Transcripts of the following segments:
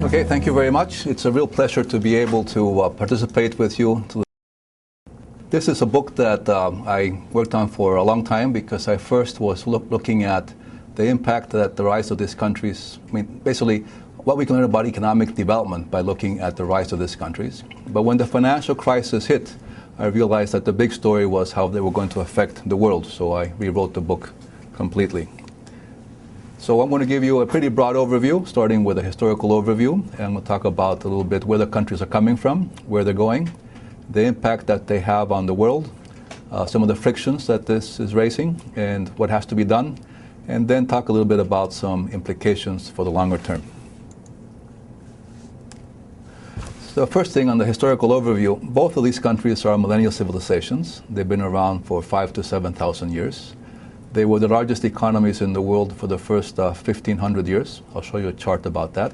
Okay, thank you very much. It's a real pleasure to be able to participate with you. This is a book that I worked on for a long time because I first was looking at the impact that the rise of these countries, basically what we can learn about economic development by looking at the rise of these countries. But when the financial crisis hit, I realized that the big story was how they were going to affect the world, so I rewrote the book completely. So I'm going to give you a pretty broad overview, starting with a historical overview, and we'll talk about a little bit where the countries are coming from, where they're going, the impact that they have on the world, some of the frictions that this is raising, and what has to be done, and then talk a little bit about some implications for the longer term. So first thing on the historical overview, both of these countries are millennial civilizations. They've been around for 5,000 to 7,000 years. They were the largest economies in the world for the first 1,500 years. I'll show you a chart about that.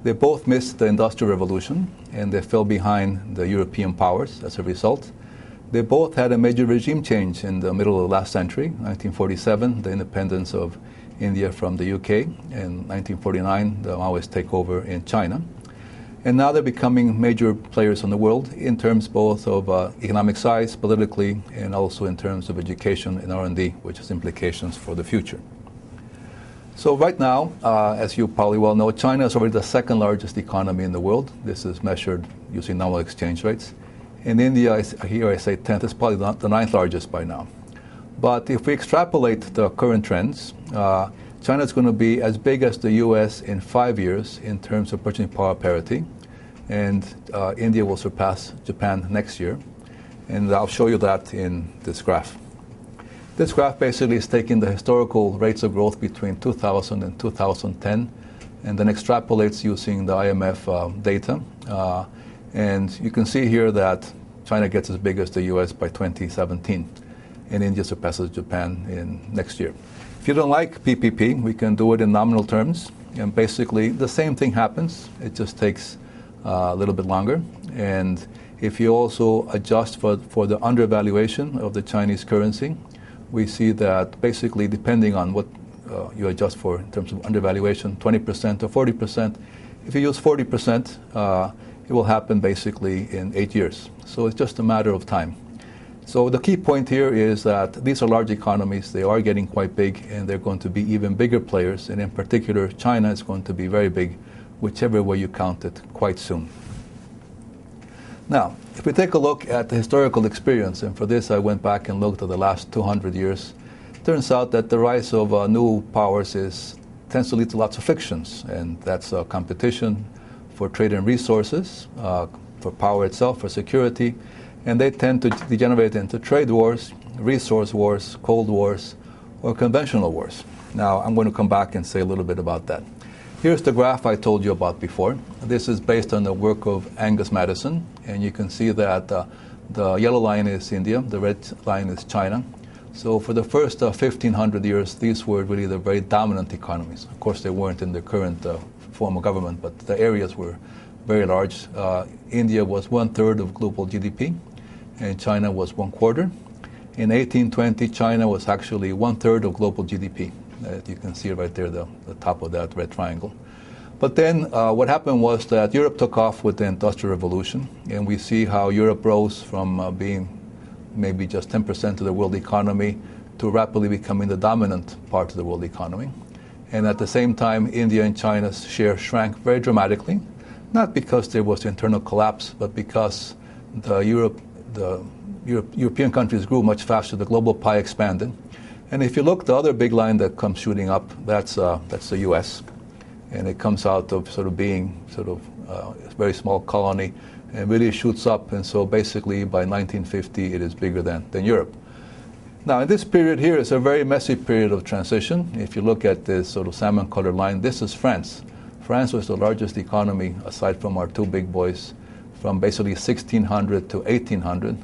They both missed the Industrial Revolution, and they fell behind the European powers as a result. They both had a major regime change in the middle of the last century, 1947, the independence of India from the UK, and 1949, the Maoist takeover in China. And now they're becoming major players in the world in terms both of economic size, politically, and also in terms of education and R&D, which has implications for the future. So right now, as you probably well know, China is already the second largest economy in the world. This is measured using normal exchange rates. In India, here I say 10th, it's probably the ninth largest by now. But if we extrapolate the current trends, China is going to be as big as the US in 5 years in terms of purchasing power parity, and India will surpass Japan next year. And I'll show you that in this graph. This graph basically is taking the historical rates of growth between 2000 and 2010, and then extrapolates using the IMF data. And you can see here that China gets as big as the US by 2017, and India surpasses Japan in next year. If you don't like PPP, we can do it in nominal terms, and basically the same thing happens. It just takes a little bit longer. And if you also adjust for the undervaluation of the Chinese currency, we see that basically depending on what you adjust for in terms of undervaluation, 20% or 40%, if you use 40%, it will happen basically in 8 years. So it's just a matter of time. So the key point here is that these are large economies. They are getting quite big, and they're going to be even bigger players. And in particular, China is going to be very big, whichever way you count it, quite soon. Now, if we take a look at the historical experience, and for this I went back and looked at the last 200 years, it turns out that the rise of new powers tends to lead to lots of frictions, and that's competition for trade and resources, for power itself, for security. And they tend to degenerate into trade wars, resource wars, cold wars, or conventional wars. Now, I'm going to come back and say a little bit about that. Here's the graph I told you about before. This is based on the work of Angus Madison, and you can see that the yellow line is India, the red line is China. So for the first 1,500 years, these were really the very dominant economies. Of course, they weren't in the current form of government, but the areas were very large. India was 1/3 of global GDP. And China was 1/4. In 1820, China was actually 1/3 of global GDP. You can see right there, the top of that red triangle. But then what happened was that Europe took off with the Industrial Revolution, and we see how Europe rose from being maybe just 10% of the world economy to rapidly becoming the dominant part of the world economy. And at the same time, India and China's share shrank very dramatically, not because there was internal collapse, but because the European countries grew much faster, the global pie expanded. And if you look, the other big line that comes shooting up, that's the US. And it comes out of sort of being a very small colony and really shoots up. And so basically by 1950, it is bigger than Europe. Now, in this period here is a very messy period of transition. If you look at this sort of salmon colored line, this is France. France was the largest economy, aside from our two big boys, from basically 1600 to 1800.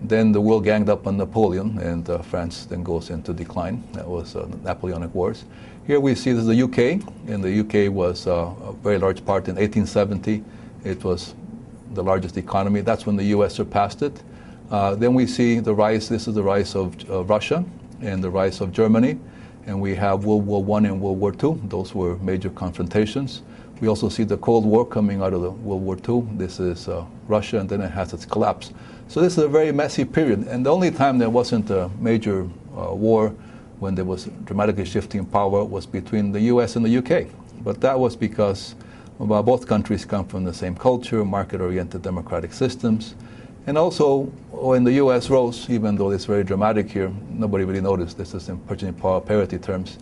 Then the world ganged up on Napoleon, and France then goes into decline. That was the Napoleonic Wars. Here we see this is the UK, and the UK was a very large part in 1870. It was the largest economy. That's when the US surpassed it. Then we see the rise, this is the rise of Russia and the rise of Germany. And we have World War I and World War II. Those were major confrontations. We also see the Cold War coming out of the World War II. This is Russia, and then it has its collapse. So this is a very messy period. And the only time there wasn't a major war when there was dramatically shifting power was between the US and the UK. But that was because both countries come from the same culture, market-oriented democratic systems. And also, when the US rose, even though it's very dramatic here, nobody really noticed. This is in purchasing power parity terms.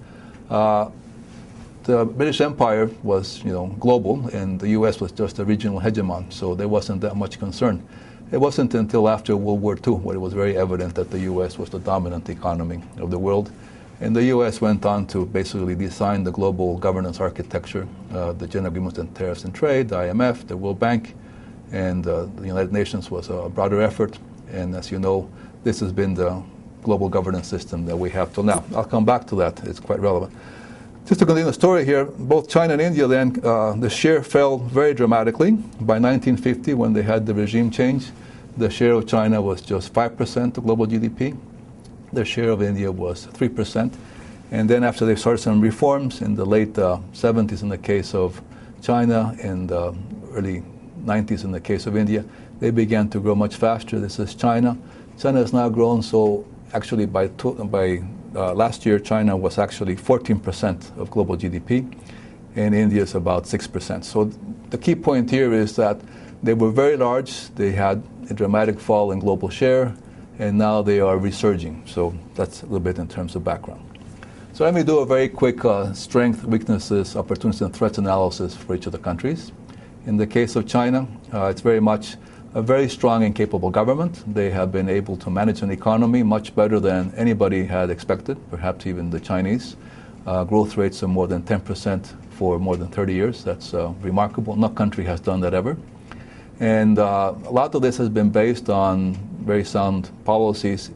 The British Empire was, global, and the U.S. was just a regional hegemon, so there wasn't that much concern. It wasn't until after World War II where it was very evident that the U.S. was the dominant economy of the world. And the U.S. went on to basically design the global governance architecture, the General Agreements on Tariffs and Trade, the IMF, the World Bank, and the United Nations was a broader effort. And as you know, this has been the global governance system that we have till now. I'll come back to that. It's quite relevant. Just to continue the story here, both China and India then, the share fell very dramatically. By 1950, when they had the regime change, the share of China was just 5% of global GDP. The share of India was 3%. And then after they started some reforms in the late 70s in the case of China and early 90s in the case of India, they began to grow much faster. This is China. China has now grown, so actually by last year, China was actually 14% of global GDP, and India is about 6%. So the key point here is that they were very large, they had a dramatic fall in global share, and now they are resurging. So that's a little bit in terms of background. So let me do a very quick strength, weaknesses, opportunities, and threats analysis for each of the countries. In the case of China, it's very much a very strong and capable government. They have been able to manage an economy much better than anybody had expected, perhaps even the Chinese. Growth rates of more than 10% for more than 30 years. That's remarkable. No country has done that ever. And a lot of this has been based on very sound policies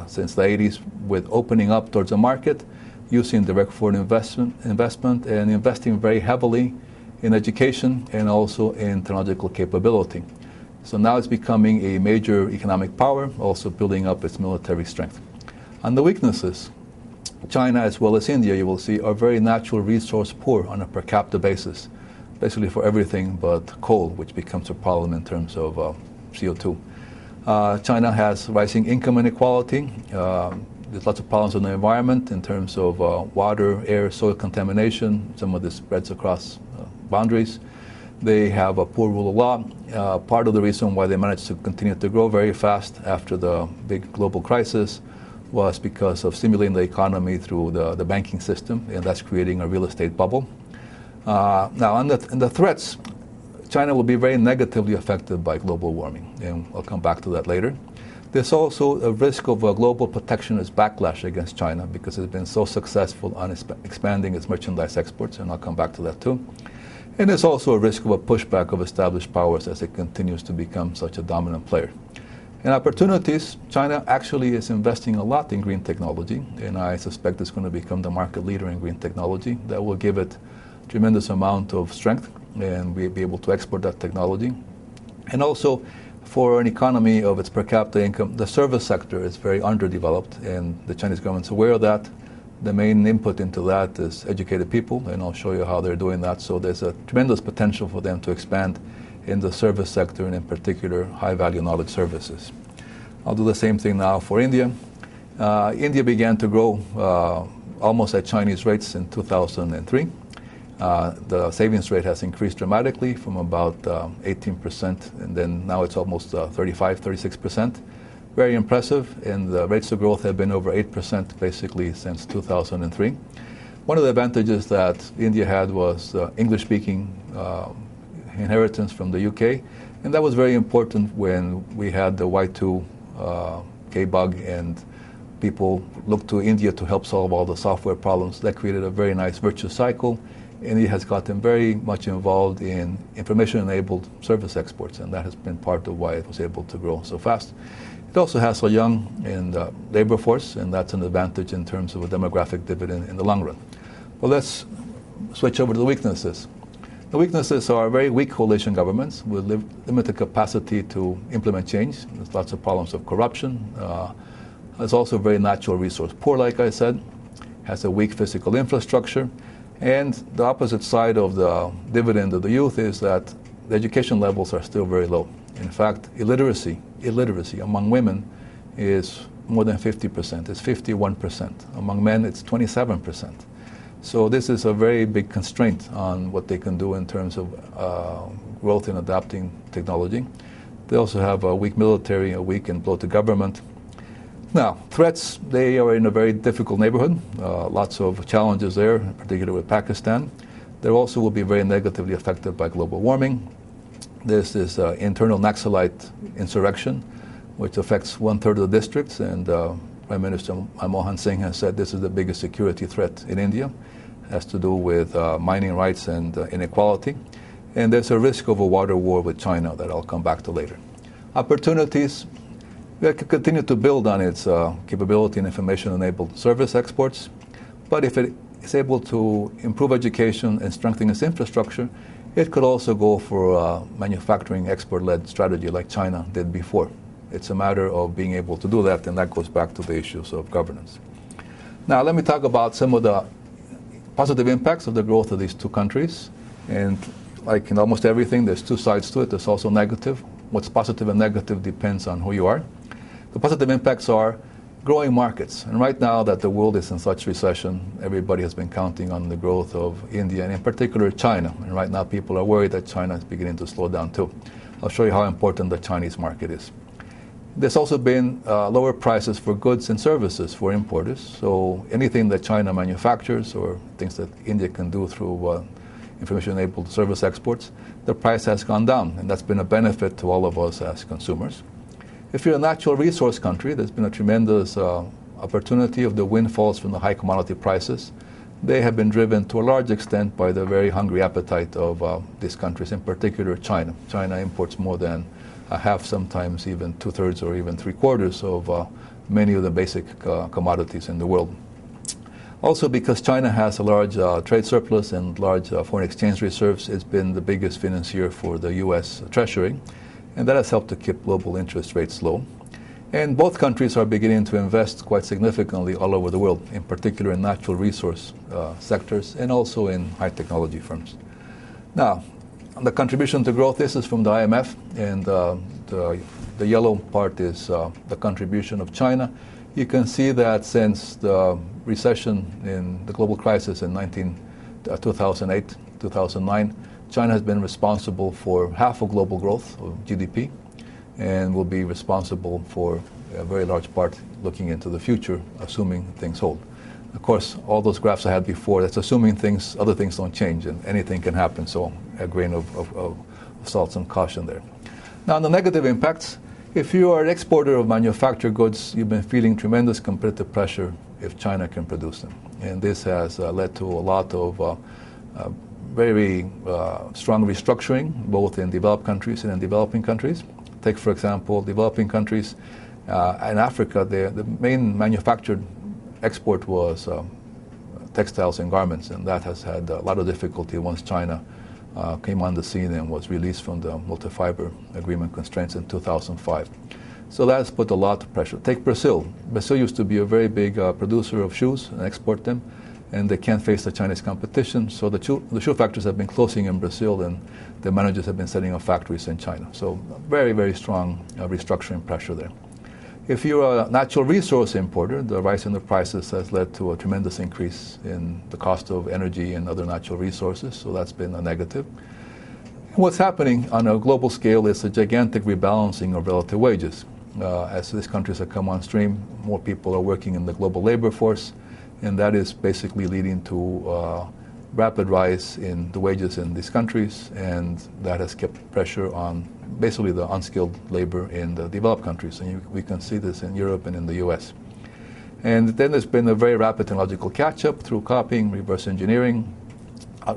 since the 80s, with opening up towards the market, using direct foreign investment, and investing very heavily in education and also in technological capability. So now it's becoming a major economic power, also building up its military strength. On the weaknesses, China as well as India, you will see, are very natural resource poor on a per capita basis, basically for everything but coal, which becomes a problem in terms of CO2. China has rising income inequality. There's lots of problems in the environment in terms of water, air, soil contamination. Some of this spreads across boundaries. They have a poor rule of law. Part of the reason why they managed to continue to grow very fast after the big global crisis was because of stimulating the economy through the banking system, and that's creating a real estate bubble. Now, on the threats, China will be very negatively affected by global warming, and I'll come back to that later. There's also a risk of a global protectionist backlash against China because it's been so successful on expanding its merchandise exports, and I'll come back to that too. And there's also a risk of a pushback of established powers as it continues to become such a dominant player. And opportunities, China actually is investing a lot in green technology, and I suspect it's going to become the market leader in green technology. That will give it a tremendous amount of strength, and we'll be able to export that technology. And also, for an economy of its per capita income, the service sector is very underdeveloped, and the Chinese government's aware of that. The main input into that is educated people, and I'll show you how they're doing that. So there's a tremendous potential for them to expand in the service sector, and in particular, high-value knowledge services. I'll do the same thing now for India. India began to grow almost at Chinese rates in 2003. The savings rate has increased dramatically from about 18%, and then now it's almost 35, 36%. Very impressive, and the rates of growth have been over 8% basically since 2003. One of the advantages that India had was English-speaking inheritance from the UK, and that was very important when we had the Y2K bug and people looked to India to help solve all the software problems. That created a very nice virtuous cycle. India has gotten very much involved in information-enabled service exports, and that has been part of why it was able to grow so fast. It also has a young and labor force, and that's an advantage in terms of a demographic dividend in the long run. Well, let's switch over to the weaknesses. The weaknesses are very weak coalition governments with limited capacity to implement change. There's lots of problems of corruption. It's also very natural resource poor, like I said, has a weak physical infrastructure, And the opposite side of the dividend of the youth is that the education levels are still very low. In fact, illiteracy among women is more than 50%. It's 51%. Among men, it's 27%. So this is a very big constraint on what they can do in terms of growth in adapting technology. They also have a weak military, a weak and bloated government. Now, threats, they are in a very difficult neighborhood. Lots of challenges there, particularly with Pakistan. They also will be very negatively affected by global warming. There's this internal Naxalite insurrection, which affects 1/3 of the districts, and Prime Minister Manmohan Singh has said this is the biggest security threat in India. It has to do with mining rights and inequality. And there's a risk of a water war with China that I'll come back to later. Opportunities, we can continue to build on its capability in information-enabled service exports, but if it is able to improve education and strengthen its infrastructure, it could also go for a manufacturing export-led strategy like China did before. It's a matter of being able to do that, and that goes back to the issues of governance. Now, let me talk about some of the positive impacts of the growth of these two countries. And like in almost everything, there's two sides to it. There's also negative. What's positive and negative depends on who you are. The positive impacts are growing markets. And right now that the world is in such recession, everybody has been counting on the growth of India, and in particular China. And right now people are worried that China is beginning to slow down too. I'll show you how important the Chinese market is. There's also been lower prices for goods and services for importers. So anything that China manufactures or things that India can do through information-enabled service exports, the price has gone down, and that's been a benefit to all of us as consumers. If you're a natural resource country, there's been a tremendous opportunity of the windfalls from the high commodity prices. They have been driven to a large extent by the very hungry appetite of these countries, in particular China. China imports more than a half, sometimes even 2/3 or even 3/4 of many of the basic commodities in the world. Also, because China has a large trade surplus and large foreign exchange reserves, it's been the biggest financier for the U.S. Treasury, and that has helped to keep global interest rates low. And both countries are beginning to invest quite significantly all over the world, in particular in natural resource sectors and also in high technology firms. Now, the contribution to growth, this is from the IMF, and the yellow part is the contribution of China. You can see that since the recession in the global crisis in 2008, 2009, China has been responsible for half of global growth of GDP and will be responsible for a very large part looking into the future, assuming things hold. Of course, all those graphs I had before, that's assuming other things don't change, and anything can happen, so a grain of salt and caution there. Now, on the negative impacts, if you are an exporter of manufactured goods, you've been feeling tremendous competitive pressure if China can produce them. And this has led to a lot of very strong restructuring, both in developed countries and in developing countries. Take, for example, developing countries. In Africa, the main manufactured export was textiles and garments, and that has had a lot of difficulty once China came on the scene and was released from the multi-fiber agreement constraints in 2005. So that has put a lot of pressure. Take Brazil. Brazil used to be a very big producer of shoes and export them, and they can't face the Chinese competition. So the shoe factories have been closing in Brazil, and the managers have been setting up factories in China. So very, very strong restructuring pressure there. If you're a natural resource importer, the rise in the prices has led to a tremendous increase in the cost of energy and other natural resources, so that's been a negative. What's happening on a global scale is a gigantic rebalancing of relative wages. As these countries have come on stream, more people are working in the global labor force, and that is basically leading to rapid rise in the wages in these countries, and that has kept pressure on basically the unskilled labor in the developed countries. And we can see this in Europe and in the US. And then there's been a very rapid technological catch-up through copying, reverse engineering,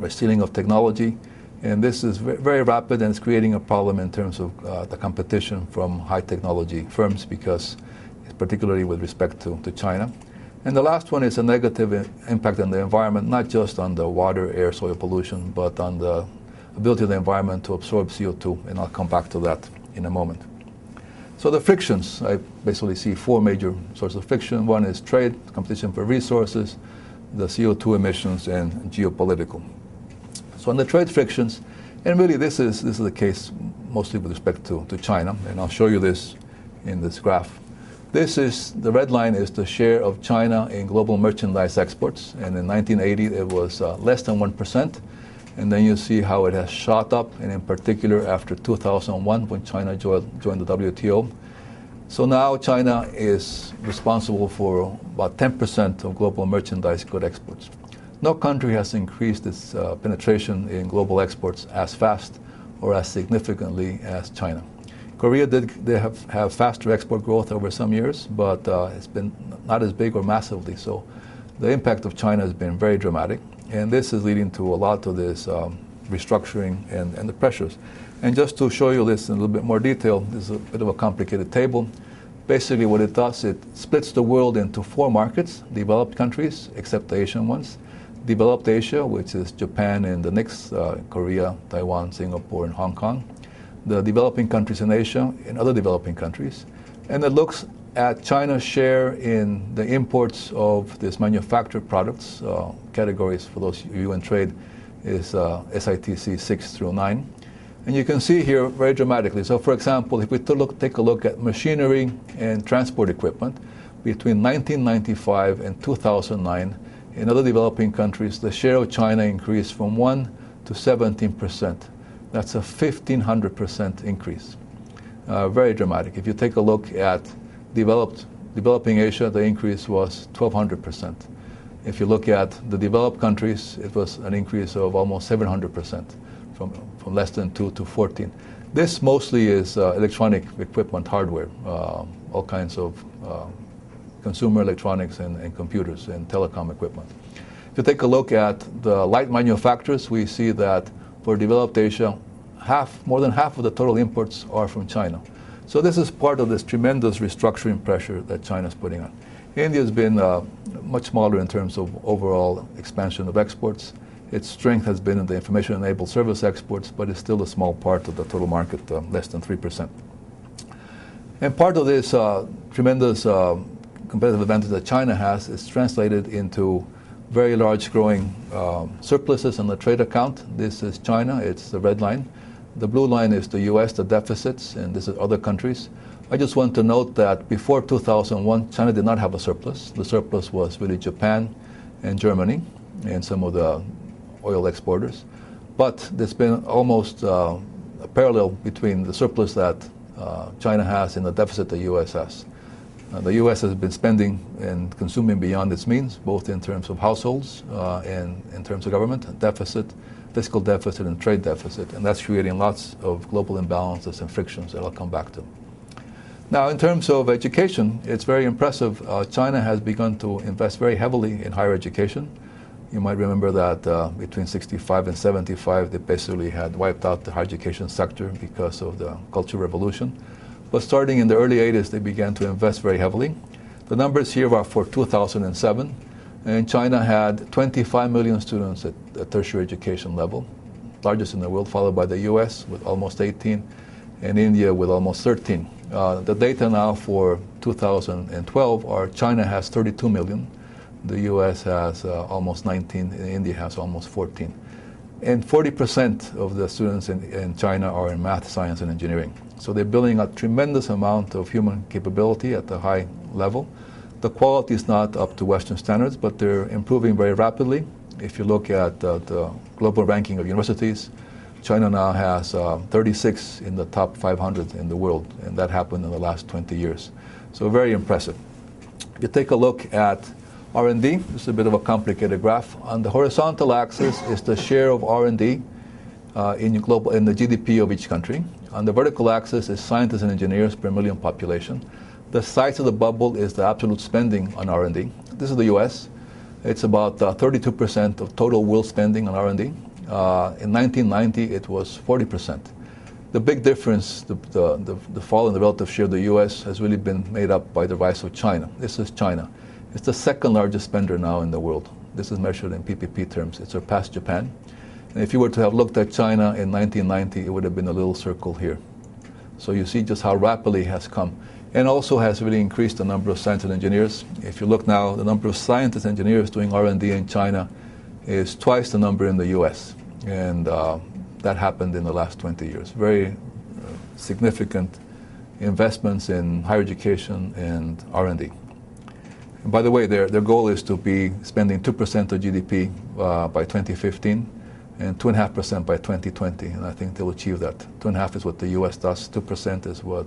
stealing of technology. And this is very rapid, and it's creating a problem in terms of the competition from high technology firms, because particularly with respect to China. And the last one is a negative impact on the environment, not just on the water, air, soil pollution, but on the ability of the environment to absorb CO2, and I'll come back to that in a moment. So the frictions, I basically see four major sources of friction. One is trade, competition for resources. the CO2 emissions, and geopolitical. So on the trade frictions, and really this is the case mostly with respect to China, and I'll show you this in this graph. This is, the red line is the share of China in global merchandise exports, and in 1980 it was less than 1%, and then you see how it has shot up, and in particular after 2001 when China joined the WTO. So now China is responsible for about 10% of global merchandise good exports. No country has increased its penetration in global exports as fast or as significantly as China. Korea they have faster export growth over some years, but it's been not as big or massively. So the impact of China has been very dramatic, and this is leading to a lot of this restructuring and the pressures. And just to show you this in a little bit more detail, this is a bit of a complicated table. Basically what it does, it splits the world into 4 markets: developed countries, except the Asian ones; developed Asia, which is Japan and the next, Korea, Taiwan, Singapore, and Hong Kong; the developing countries in Asia and other developing countries. And it looks at China's share in the imports of this manufactured products. Categories, for those of you in trade, is SITC 6 through 9. And you can see here very dramatically. So for example, if we take a look at machinery and transport equipment, between 1995 and 2009, in other developing countries, the share of China increased from 1 to 17%. That's a 1,500% increase. Very dramatic. If you take a look at developing Asia, the increase was 1,200%. If you look at the developed countries, it was an increase of almost 700%, from less than 2 to 14. This mostly is electronic equipment, hardware, all kinds of consumer electronics and computers and telecom equipment. If you take a look at the light manufacturers, we see that for developed Asia, more than half of the total imports are from China. So this is part of this tremendous restructuring pressure that China's putting on. India has been much smaller in terms of overall expansion of exports. Its strength has been in the information-enabled service exports, but it's still a small part of the total market, less than 3%. And part of this tremendous competitive advantage that China has is translated into very large growing surpluses on the trade account. This is China, it's the red line. The blue line is the US, the deficits, and this is other countries. I just want to note that before 2001, China did not have a surplus. The surplus was really Japan and Germany and some of the oil exporters. But there's been almost a parallel between the surplus that China has and the deficit the US has. The U.S. has been spending and consuming beyond its means, both in terms of households and in terms of government deficit, fiscal deficit, and trade deficit, and that's creating lots of global imbalances and frictions that I'll come back to. Now, in terms of education, it's very impressive. China has begun to invest very heavily in higher education. You might remember that between 65 and 75, they basically had wiped out the higher education sector because of the Cultural Revolution. But starting in the early 80s, they began to invest very heavily. The numbers here are for 2007, and China had 25 million students at the tertiary education level, largest in the world, followed by the US with almost 18, and India with almost 13. The data now for 2012 are China has 32 million, the US has almost 19, and India has almost 14. And 40% of the students in China are in math, science, and engineering. So they're building a tremendous amount of human capability at the high level. The quality is not up to Western standards, but they're improving very rapidly. If you look at the global ranking of universities, China now has 36 in the top 500 in the world, and that happened in the last 20 years. So very impressive. If you take a look at R&D, this is a bit of a complicated graph. On the horizontal axis is the share of R&D in the GDP of each country. On the vertical axis is scientists and engineers per million population. The size of the bubble is the absolute spending on R&D. This is the US. It's about 32% of total world spending on R&D. In 1990, it was 40%. The big difference, the fall in the relative share of the US has really been made up by the rise of China. This is China. It's the second largest spender now in the world. This is measured in PPP terms. It surpassed Japan. And if you were to have looked at China in 1990, it would have been a little circle here. So you see just how rapidly it has come. and also has really increased the number of scientists and engineers. If you look now, the number of scientists and engineers doing R&D in China is twice the number in the US. And that happened in the last 20 years. Very significant investments in higher education and R&D. And by the way, their goal is to be spending 2% of GDP by 2015 and 2.5% by 2020. And I think they'll achieve that. 2.5% is what the US does, 2% is what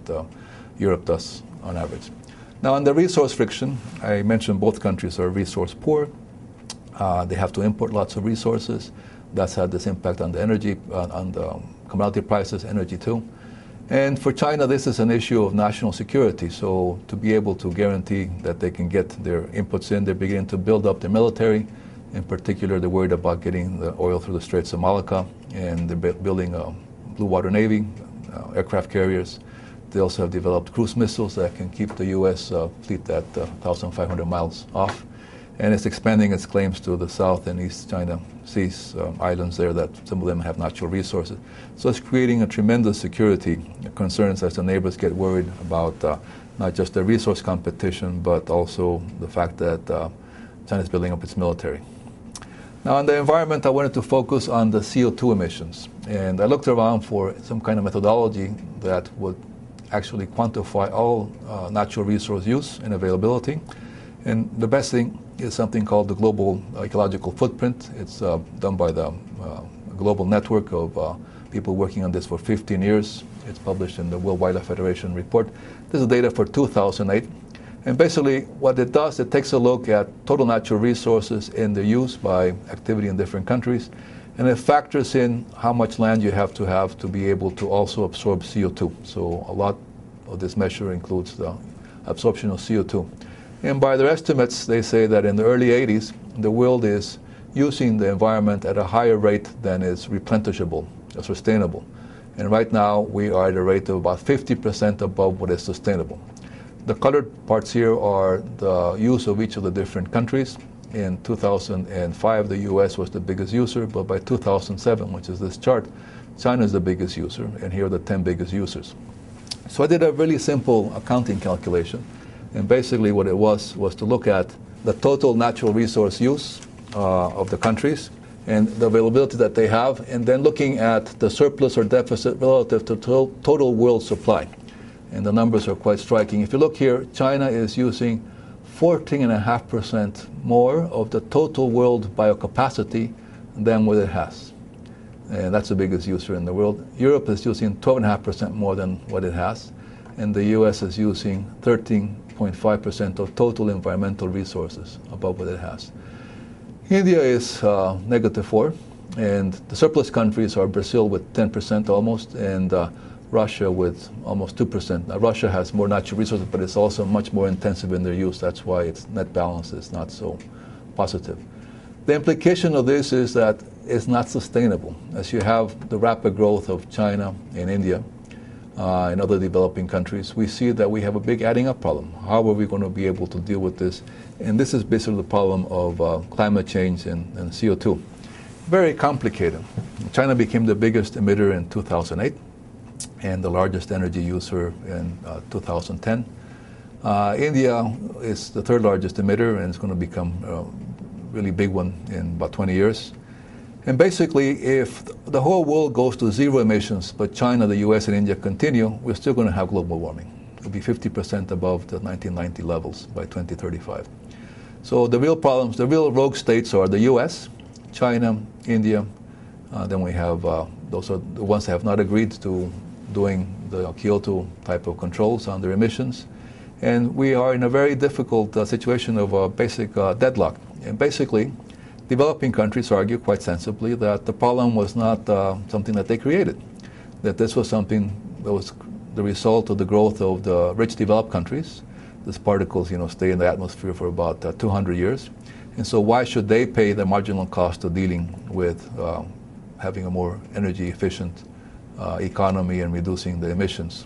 Europe does on average. Now, on the resource friction, I mentioned both countries are resource poor. They have to import lots of resources. That's had this impact on the energy, on the commodity prices, energy too. And for China, this is an issue of national security. So to be able to guarantee that they can get their inputs in, they're beginning to build up their military. In particular, they're worried about getting the oil through the Straits of Malacca, and they're building a blue water navy, aircraft carriers. They also have developed cruise missiles that can keep the U.S. Fleet at 1,500 miles off. And it's expanding its claims to the South and East China Seas, islands there that some of them have natural resources. So it's creating a tremendous security concerns as the neighbors get worried about not just the resource competition, but also the fact that China is building up its military. Now, on the environment, I wanted to focus on the CO2 emissions. And I looked around for some kind of methodology that would actually quantify all natural resource use and availability. And the best thing is something called the Global Ecological Footprint. It's done by the global network of people working on this for 15 years. It's published in the Worldwide Federation report. This is data for 2008. And basically what it does, it takes a look at total natural resources and their use by activity in different countries. And it factors in how much land you have to be able to also absorb CO2. So a lot of this measure includes the absorption of CO2. And by their estimates, they say that in the early 80s, the world is using the environment at a higher rate than is replenishable, or sustainable. And right now, we are at a rate of about 50% above what is sustainable. The colored parts here are the use of each of the different countries. In 2005, the US was the biggest user, but by 2007, which is this chart, China is the biggest user, and here are the 10 biggest users. So I did a really simple accounting calculation. And basically what it was to look at the total natural resource use of the countries and the availability that they have, and then looking at the surplus or deficit relative to total world supply. And the numbers are quite striking. If you look here, China is using 14.5% more of the total world biocapacity than what it has. And that's the biggest user in the world. Europe is using 12.5% more than what it has. And the US is using 13.5% of total environmental resources above what it has. India is -4%, and the surplus countries are Brazil with 10% almost, and Russia with almost 2%. Now, Russia has more natural resources, but it's also much more intensive in their use. That's why its net balance is not so positive. The implication of this is that it's not sustainable. As you have the rapid growth of China and India, and other developing countries, we see that we have a big adding up problem. How are we going to be able to deal with this? And this is basically the problem of climate change and CO2. Very complicated. China became the biggest emitter in 2008 and the largest energy user in 2010. India is the third largest emitter, and it's going to become a really big one in about 20 years. And basically, if the whole world goes to zero emissions, but China, the US, and India continue, we're still going to have global warming. It'll be 50% above the 1990 levels by 2035. So the real problems, the real rogue states are the US, China, India. Then we have, those are the ones that have not agreed to doing the Kyoto type of controls on their emissions. And we are in a very difficult situation of a basic deadlock. And basically, developing countries argue quite sensibly that the problem was not something that they created, that this was something that was the result of the growth of the rich developed countries. These particles, stay in the atmosphere for about 200 years. And so why should they pay the marginal cost of dealing with having a more energy efficient economy and reducing the emissions?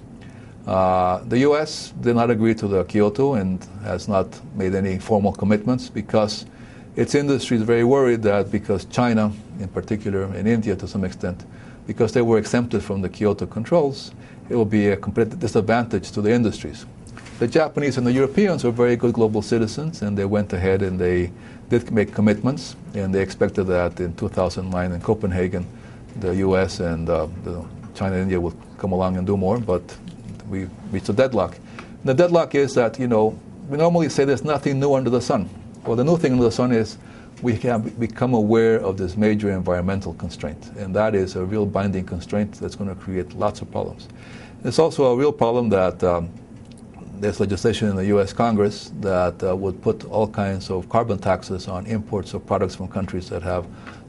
The US did not agree to the Kyoto and has not made any formal commitments because its industry is very worried that because China, in particular, and India to some extent, because they were exempted from the Kyoto controls, it will be a competitive disadvantage to the industries. the Japanese and the Europeans were very good global citizens, and they went ahead and they did make commitments, and they expected that in 2009 in Copenhagen, the U.S. and China and India would come along and do more, but we reached a deadlock. And the deadlock is that, we normally say there's nothing new under the sun. Well, the new thing under the sun is we have become aware of this major environmental constraint, and that is a real binding constraint that's going to create lots of problems. It's also a real problem that there's legislation in the U.S. Congress that would put all kinds of carbon taxes on imports of products from countries that have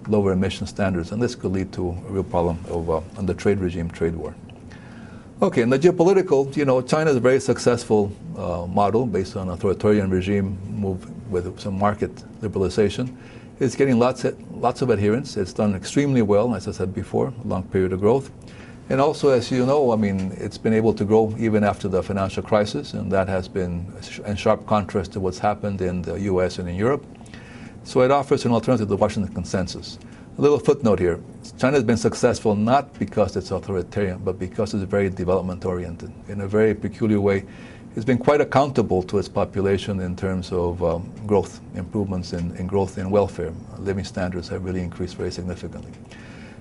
lower emission standards, and this could lead to a real problem of on the trade regime, trade war. Okay, in the geopolitical, China is a very successful model based on authoritarian regime move with some market liberalization. It's getting lots of adherents. It's done extremely well, as I said before, a long period of growth. And also, as you know, it's been able to grow even after the financial crisis, and that has been in sharp contrast to what's happened in the U.S. and in Europe. So it offers an alternative to the Washington Consensus. A little footnote here. China has been successful not because it's authoritarian, but because it's very development-oriented. In a very peculiar way, it's been quite accountable to its population in terms of growth, improvements in growth and welfare. Living standards have really increased very significantly.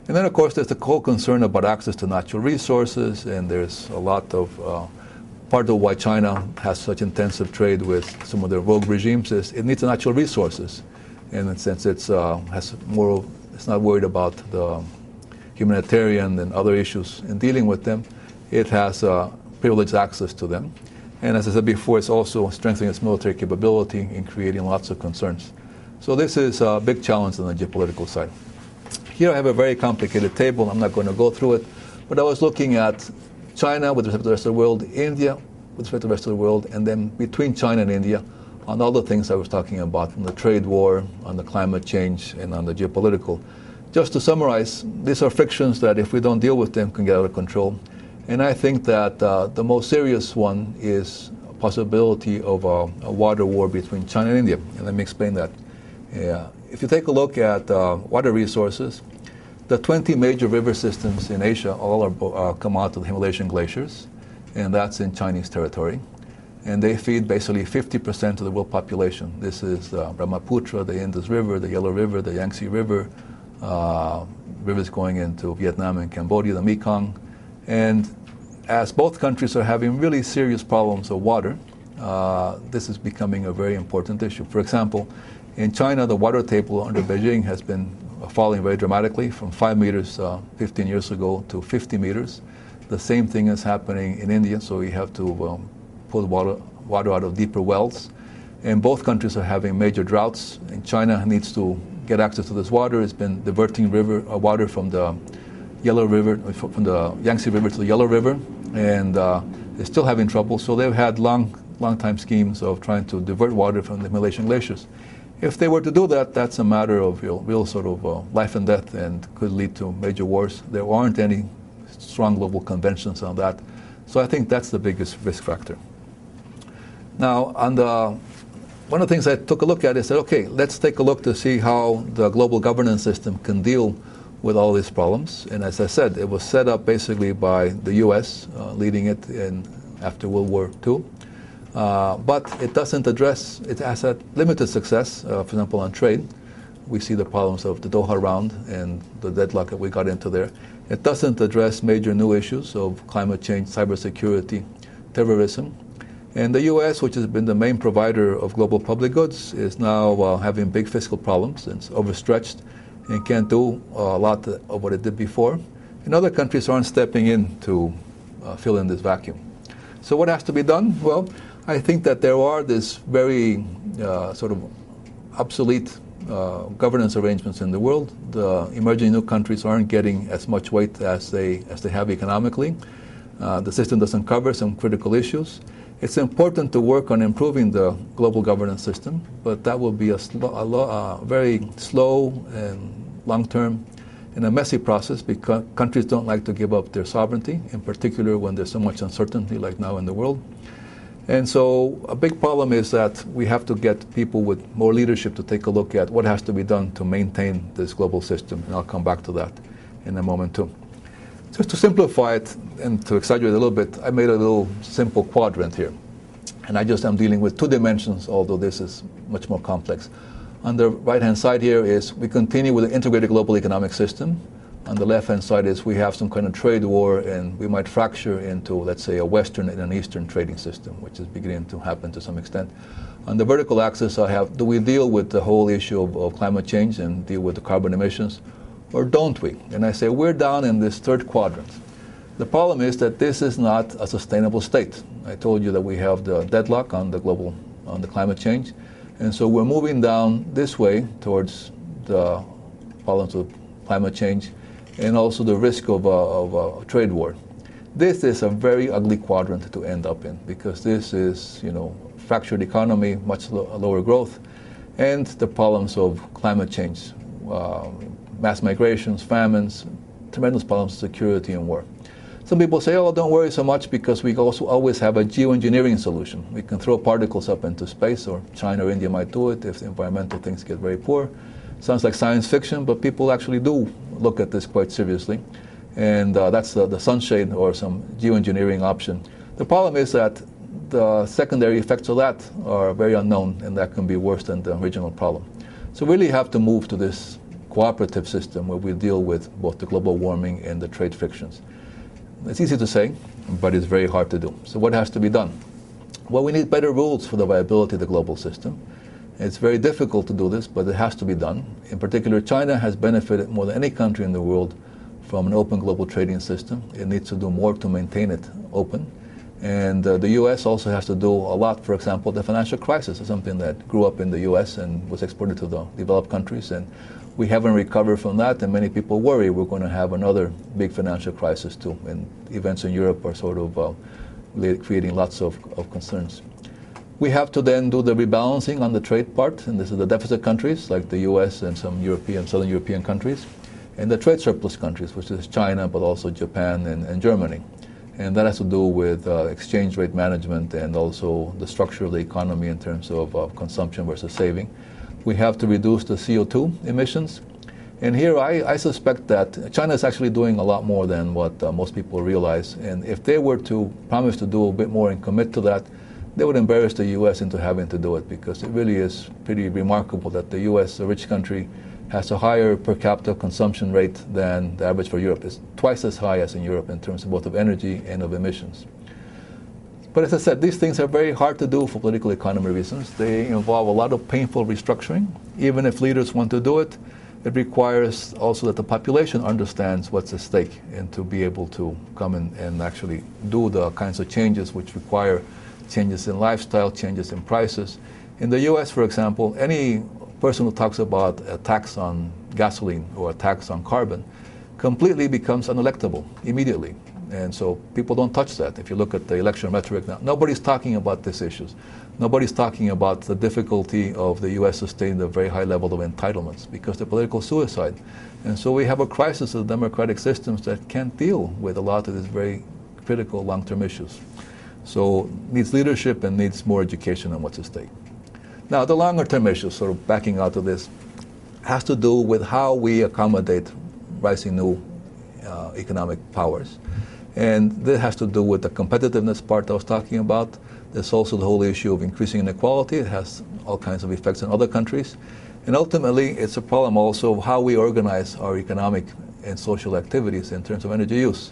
And then, of course, there's the whole concern about access to natural resources, and there's a lot of part of why China has such intensive trade with some of their rogue regimes is it needs natural resources. And in a sense, it's not worried about the humanitarian and other issues in dealing with them. It has privileged access to them. And as I said before, it's also strengthening its military capability and creating lots of concerns. So this is a big challenge on the geopolitical side. Here I have a very complicated table. I'm not going to go through it. But I was looking at China with respect to the rest of the world, India with respect to the rest of the world, and then between China and India on all the things I was talking about, from the trade war, on the climate change, and on the geopolitical. Just to summarize, these are frictions that if we don't deal with them can get out of control. And I think that the most serious one is a possibility of a water war between China and India. And let me explain that. If you take a look at water resources, the 20 major river systems in Asia all come out of the Himalayan glaciers, and that's in Chinese territory. And they feed basically 50% of the world population. This is the Brahmaputra, the Indus River, the Yellow River, the Yangtze River, rivers going into Vietnam and Cambodia, the Mekong. And as both countries are having really serious problems of water, this is becoming a very important issue. For example, in China, the water table under Beijing has been falling very dramatically from 5 meters 15 years ago to 50 meters. The same thing is happening in India, so we have to pull water out of deeper wells. And both countries are having major droughts. And China needs to get access to this water. It's been diverting water from the Yellow River, from the Yangtze River to the Yellow River, and they're still having trouble. So they've had long time schemes of trying to divert water from the Himalayan glaciers. If they were to do that, that's a matter of real sort of life and death, and could lead to major wars. There aren't any strong global conventions on that. So I think that's the biggest risk factor. Now, one of the things I took a look at is said, okay, let's take a look to see how the global governance system can deal with all these problems. And as I said, it was set up basically by the U.S., leading it after World War II. But it doesn't address, it has had limited success, for example, on trade. We see the problems of the Doha round and the deadlock that we got into there. It doesn't address major new issues of climate change, cybersecurity, terrorism. And the U.S., which has been the main provider of global public goods, is now having big fiscal problems. It's overstretched and can't do a lot of what it did before. And other countries aren't stepping in to fill in this vacuum. So what has to be done? Well, I think that there are this very sort of obsolete governance arrangements in the world. The emerging new countries aren't getting as much weight as they have economically. The system doesn't cover some critical issues. It's important to work on improving the global governance system, but that will be a very slow and long-term and a messy process, because countries don't like to give up their sovereignty, in particular when there's so much uncertainty like now in the world. And so a big problem is that we have to get people with more leadership to take a look at what has to be done to maintain this global system. And I'll come back to that in a moment too. Just to simplify it and to exaggerate a little bit, I made a little simple quadrant here. And I just am dealing with two dimensions, although this is much more complex. On the right-hand side here is we continue with an integrated global economic system. On the left-hand side is we have some kind of trade war, and we might fracture into, let's say, a Western and an Eastern trading system, which is beginning to happen to some extent. On the vertical axis, I have, do we deal with the whole issue of climate change and deal with the carbon emissions, or don't we? And I say we're down in this third quadrant. The problem is that this is not a sustainable state. I told you that we have the deadlock on the climate change, and so we're moving down this way towards the problems of climate change and also the risk of a trade war. This is a very ugly quadrant to end up in, because this is, fractured economy, much lower growth, and the problems of climate change, mass migrations, famines, tremendous problems of security and war. Some people say, oh, don't worry so much because we also always have a geoengineering solution. We can throw particles up into space, or China or India might do it if environmental things get very poor. Sounds like science fiction, but people actually do look at this quite seriously. And that's the sunshade or some geoengineering option. The problem is that the secondary effects of that are very unknown, and that can be worse than the original problem. So we really have to move to this cooperative system where we deal with both the global warming and the trade frictions. It's easy to say, but it's very hard to do. So what has to be done? Well, we need better rules for the viability of the global system. It's very difficult to do this, but it has to be done. In particular, China has benefited more than any country in the world from an open global trading system. It needs to do more to maintain it open. And the U.S. also has to do a lot. For example, the financial crisis is something that grew up in the U.S. and was exported to the developed countries. And we haven't recovered from that, and many people worry we're going to have another big financial crisis too. And events in Europe are sort of creating lots of concerns. We have to then do the rebalancing on the trade part, and this is the deficit countries like the U.S. and some Southern European countries, and the trade surplus countries, which is China, but also Japan and Germany. And that has to do with exchange rate management and also the structure of the economy in terms of consumption versus saving. We have to reduce the CO2 emissions. And here I suspect that China is actually doing a lot more than what most people realize. And if they were to promise to do a bit more and commit to that, they would embarrass the U.S. into having to do it, because it really is pretty remarkable that the U.S., a rich country, has a higher per capita consumption rate than the average for Europe. It's twice as high as in Europe in terms of both of energy and of emissions. But as I said, these things are very hard to do for political economy reasons. They involve a lot of painful restructuring. Even if leaders want to do it, it requires also that the population understands what's at stake and to be able to come in and actually do the kinds of changes which require changes in lifestyle, changes in prices. In the U.S., for example, any person who talks about a tax on gasoline or a tax on carbon completely becomes unelectable immediately. And so people don't touch that. If you look at the election rhetoric now, nobody's talking about these issues. Nobody's talking about the difficulty of the U.S. sustaining a very high level of entitlements because they're political suicide. And so we have a crisis of democratic systems that can't deal with a lot of these very critical long-term issues. So needs leadership and needs more education on what's at stake. Now, the longer-term issue, sort of backing out of this, has to do with how we accommodate rising new economic powers. And this has to do with the competitiveness part I was talking about. There's also the whole issue of increasing inequality. It has all kinds of effects in other countries. And ultimately, it's a problem also of how we organize our economic and social activities in terms of energy use.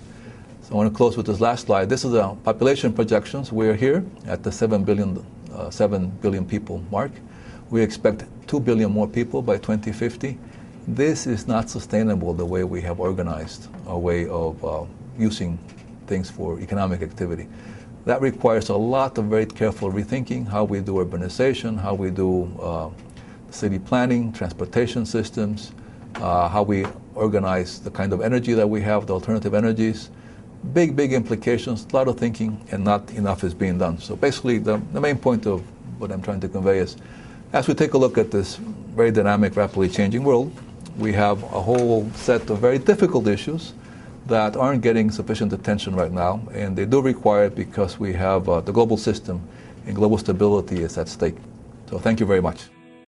So I want to close with this last slide. This is the population projections. We're here at the 7 billion people mark. We expect 2 billion more people by 2050. This is not sustainable the way we have organized our way of using things for economic activity. That requires a lot of very careful rethinking, how we do urbanization, how we do city planning, transportation systems, how we organize the kind of energy that we have, the alternative energies. Big implications, a lot of thinking, and not enough is being done. So basically, the main point of what I'm trying to convey is, as we take a look at this very dynamic, rapidly changing world, we have a whole set of very difficult issues that aren't getting sufficient attention right now, and they do require it because we have the global system and global stability is at stake. So thank you very much.